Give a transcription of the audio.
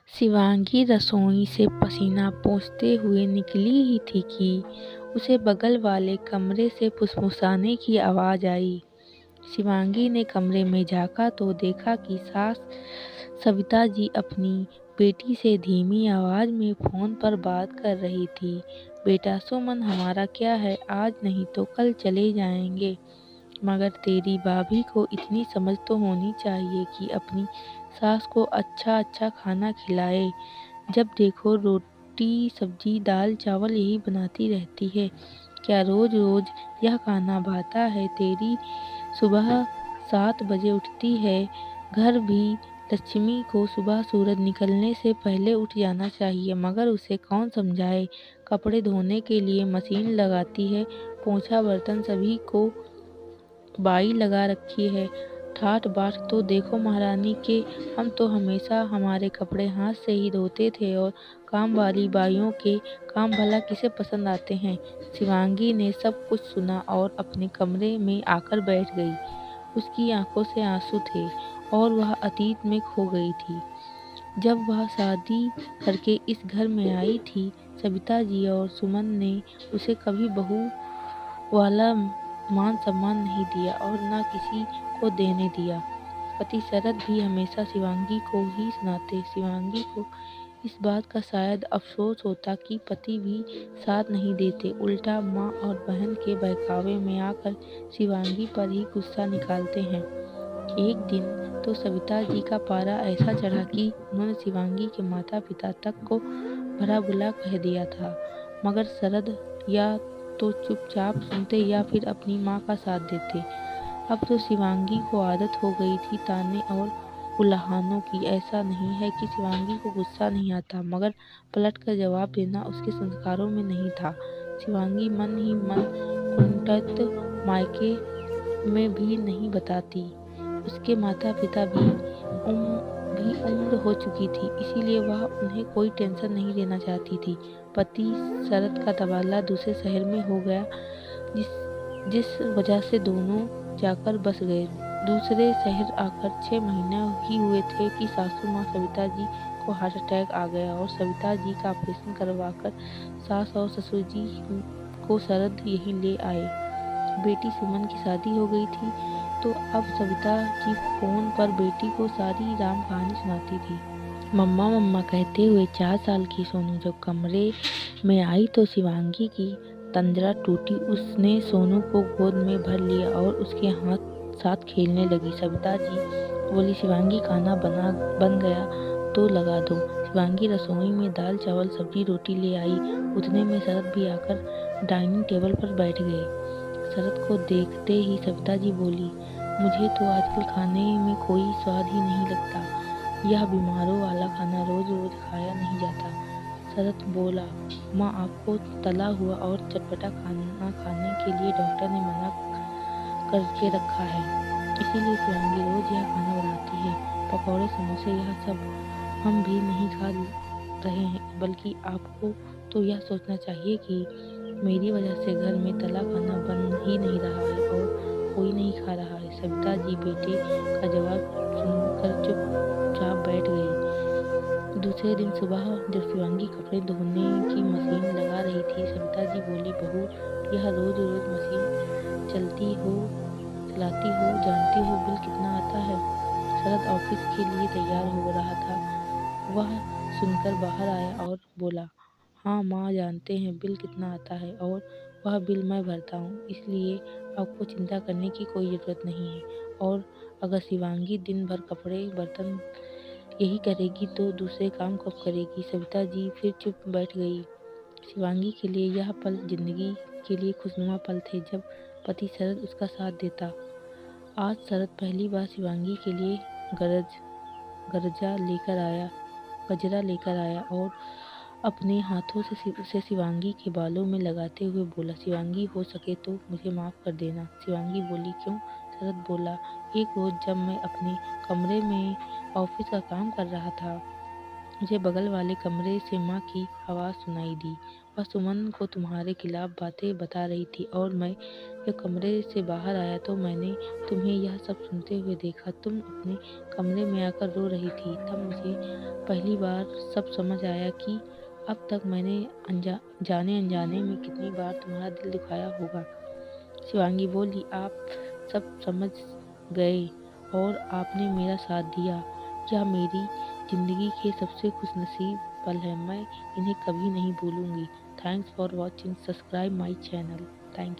शिवांगी रसोई से पसीना पोंछते हुए निकली ही थी कि उसे बगल वाले कमरे से फुसफुसाने की आवाज़ आई। शिवांगी ने कमरे में झाँका तो देखा कि सास सविता जी अपनी बेटी से धीमी आवाज़ में फ़ोन पर बात कर रही थी। बेटा सुमन, हमारा क्या है, आज नहीं तो कल चले जाएंगे, मगर तेरी भाभी को इतनी समझ तो होनी चाहिए कि अपनी सास को अच्छा अच्छा खाना खिलाए। जब देखो रोटी सब्जी दाल चावल यही बनाती रहती है। क्या रोज रोज यह खाना भाता है? तेरी सुबह 7 बजे उठती है। घर भी लक्ष्मी को सुबह सूरज निकलने से पहले उठ जाना चाहिए, मगर उसे कौन समझाए। कपड़े धोने के लिए मशीन लगाती है, पोंछा बर्तन सभी को बाई लगा रखी है। ठाठ बाट तो देखो महारानी के, हम तो हमेशा हमारे कपड़े हाथ से ही धोते थे, और काम वाली बाइयों के काम भला किसे पसंद आते हैं। शिवांगी ने सब कुछ सुना और अपने कमरे में आकर बैठ गई। उसकी आंखों से आंसू थे और वह अतीत में खो गई थी। जब वह शादी करके इस घर में आई थी, सविता जी और सुमन ने उसे कभी बहू वाला मान सम्मान नहीं दिया और न किसी को देने दिया। पति शरद भी हमेशा शिवांगी को ही सुनाते। शिवांगी को इस बात का शायद अफसोस होता कि पति भी साथ नहीं देते, उल्टा माँ और बहन के बहकावे में आकर शिवांगी पर ही गुस्सा निकालते हैं। एक दिन तो सविता जी का पारा ऐसा चढ़ा कि उन्होंने शिवांगी के माता पिता तक को भला बुरा कह दिया था, मगर शरद या तो चुपचाप सुनते या फिर अपनी माँ का साथ देते। अब तो शिवांगी को आदत हो गई थी ताने और उल्हानों की। ऐसा नहीं है कि शिवांगी को गुस्सा नहीं आता, मगर पलट कर जवाब देना उसके संस्कारों में नहीं था। शिवांगी मन ही मन कुंठित मायके में भी नहीं बताती। उसके माता पिता भी उम्र हो चुकी थी, इसीलिए वह उन्हें कोई टेंशन नहीं देना चाहती थी। पति शरद का तबादला दूसरे शहर में हो गया, जिस जिस वजह से दोनों जाकर बस गए। दूसरे शहर आकर 6 महीने ही हुए थे कि सासू माँ सविता जी को हार्ट अटैक आ गया और सविता जी का ऑपरेशन करवाकर सास और ससुर जी को शरद यहीं ले आए। बेटी सुमन की शादी हो गई थी, तो अब सविता जी फोन पर बेटी को सारी राम कहानी सुनाती थी। मम्मा मम्मा कहते हुए 4 साल की सोनू जब कमरे में आई तो शिवांगी की तंद्रा टूटी। उसने सोनू को गोद में भर लिया और उसके हाथ साथ खेलने लगी। सविता जी बोली, शिवांगी खाना बन गया तो लगा दो। शिवांगी रसोई में दाल चावल सब्जी रोटी ले आई। उतने में शरद भी आकर डाइनिंग टेबल पर बैठ गए। शरद को देखते ही सविता जी बोली, मुझे तो आजकल खाने में कोई स्वाद ही नहीं लगता। यह बीमारों वाला खाना रोज रोज खाया नहीं जाता। शरद बोला, माँ, आपको तला हुआ और चटपटा खाना खाने के लिए डॉक्टर ने मना करके रखा है, इसीलिए शिवांगी रोज यह खाना बनाती है। पकौड़े समोसे यह सब हम भी नहीं खा रहे हैं, बल्कि आपको तो यह सोचना चाहिए कि मेरी वजह से घर में तला खाना बन ही नहीं रहा है और कोई नहीं खा रहा है। सविता जी बेटे का जवाब सुनकर चुपचाप बैठ गई। दूसरे दिन सुबह जब शिवांगी कपड़े धोने की मशीन लगा रही थी, सविता जी बोली, बहू, यह रोज रोज मशीन चलाती हो, जानती हो बिल कितना आता है? शरद ऑफिस के लिए तैयार हो रहा था। वह सुनकर बाहर आया और बोला, हाँ माँ, जानते हैं बिल कितना आता है, और वह बिल मैं भरता हूँ, इसलिए आपको चिंता करने की कोई ज़रूरत नहीं है। और अगर शिवांगी दिन भर कपड़े बर्तन यही करेगी तो दूसरे काम कब करेगी? सविता जी फिर चुप बैठ गई। शिवांगी के लिए यह पल जिंदगी के लिए खुशनुमा पल थे, जब पति शरद उसका साथ देता। आज शरद पहली बार शिवांगी के लिए गजरा लेकर आया और अपने हाथों से उसे शिवांगी के बालों में लगाते हुए बोला, शिवांगी, हो सके तो मुझे माफ़ कर देना। शिवांगी बोली, क्यों? शरद बोला, एक रोज़ जब मैं अपने कमरे में ऑफिस का काम कर रहा था, मुझे बगल वाले कमरे से माँ की आवाज़ सुनाई दी। वह सुमन को तुम्हारे खिलाफ बातें बता रही थी, और मैं जब कमरे से बाहर आया तो मैंने तुम्हें यह सब सुनते हुए देखा। तुम अपने कमरे में आकर रो रही थी। तब मुझे पहली बार सब समझ आया कि अब तक मैंने जाने अनजाने में कितनी बार तुम्हारा दिल दुखाया होगा। शिवांगी बोली, आप सब समझ गए और आपने मेरा साथ दिया। यह मेरी ज़िंदगी के सबसे खुशनसीब पल हैं। मैं इन्हें कभी नहीं भूलूंगी। Thanks for watching. Subscribe my channel. Thank